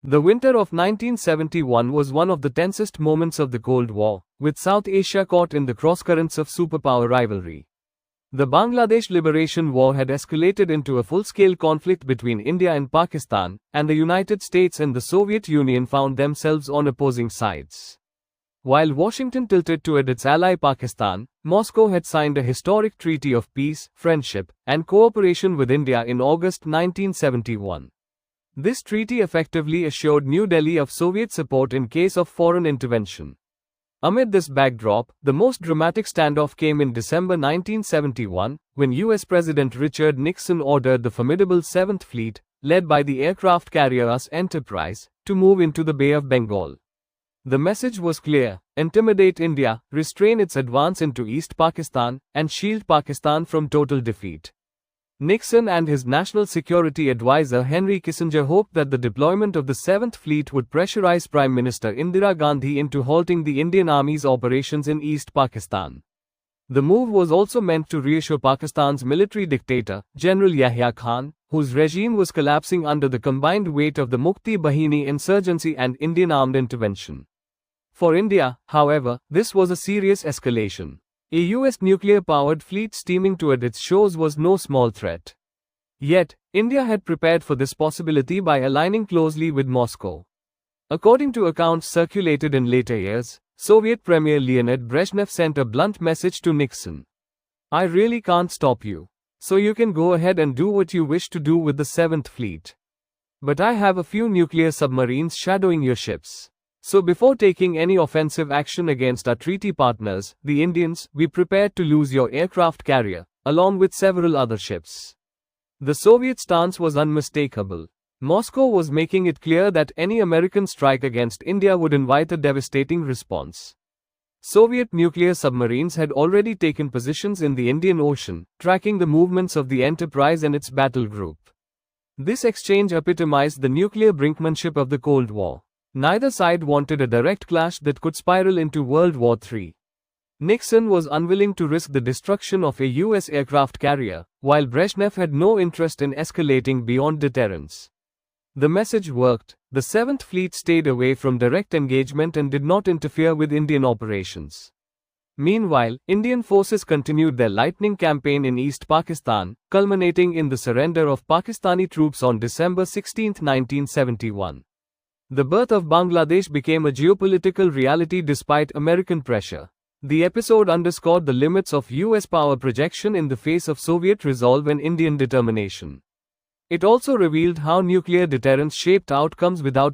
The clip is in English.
The winter of 1971 was one of the tensest moments of the Cold War, with South Asia caught in the crosscurrents of superpower rivalry. The Bangladesh Liberation War had escalated into a full-scale conflict between India and Pakistan, and the United States and the Soviet Union found themselves on opposing sides. While Washington tilted toward its ally Pakistan, Moscow had signed a historic treaty of peace, friendship, and cooperation with India in August 1971. This treaty effectively assured New Delhi of Soviet support in case of foreign intervention. Amid this backdrop, the most dramatic standoff came in December 1971, when US President Richard Nixon ordered the formidable 7th Fleet, led by the aircraft carrier US Enterprise, to move into the Bay of Bengal. The message was clear: intimidate India, restrain its advance into East Pakistan, and shield Pakistan from total defeat. Nixon and his national security advisor Henry Kissinger hoped that the deployment of the 7th Fleet would pressurize Prime Minister Indira Gandhi into halting the Indian Army's operations in East Pakistan. The move was also meant to reassure Pakistan's military dictator, General Yahya Khan, whose regime was collapsing under the combined weight of the Mukti Bahini insurgency and Indian armed intervention. For India, however, this was a serious escalation. A US nuclear-powered fleet steaming toward its shores was no small threat. Yet, India had prepared for this possibility by aligning closely with Moscow. According to accounts circulated in later years, Soviet Premier Leonid Brezhnev sent a blunt message to Nixon. "I really can't stop you. So you can go ahead and do what you wish to do with the 7th Fleet. But I have a few nuclear submarines shadowing your ships. So before taking any offensive action against our treaty partners, the Indians, we prepared to lose your aircraft carrier, along with several other ships." The Soviet stance was unmistakable. Moscow was making it clear that any American strike against India would invite a devastating response. Soviet nuclear submarines had already taken positions in the Indian Ocean, tracking the movements of the Enterprise and its battle group. This exchange epitomized the nuclear brinkmanship of the Cold War. Neither side wanted a direct clash that could spiral into World War III. Nixon was unwilling to risk the destruction of a US aircraft carrier, while Brezhnev had no interest in escalating beyond deterrence. The message worked. The 7th Fleet stayed away from direct engagement and did not interfere with Indian operations. Meanwhile, Indian forces continued their lightning campaign in East Pakistan, culminating in the surrender of Pakistani troops on December 16, 1971. The birth of Bangladesh became a geopolitical reality despite American pressure. The episode underscored the limits of US power projection in the face of Soviet resolve and Indian determination. It also revealed how nuclear deterrence shaped outcomes without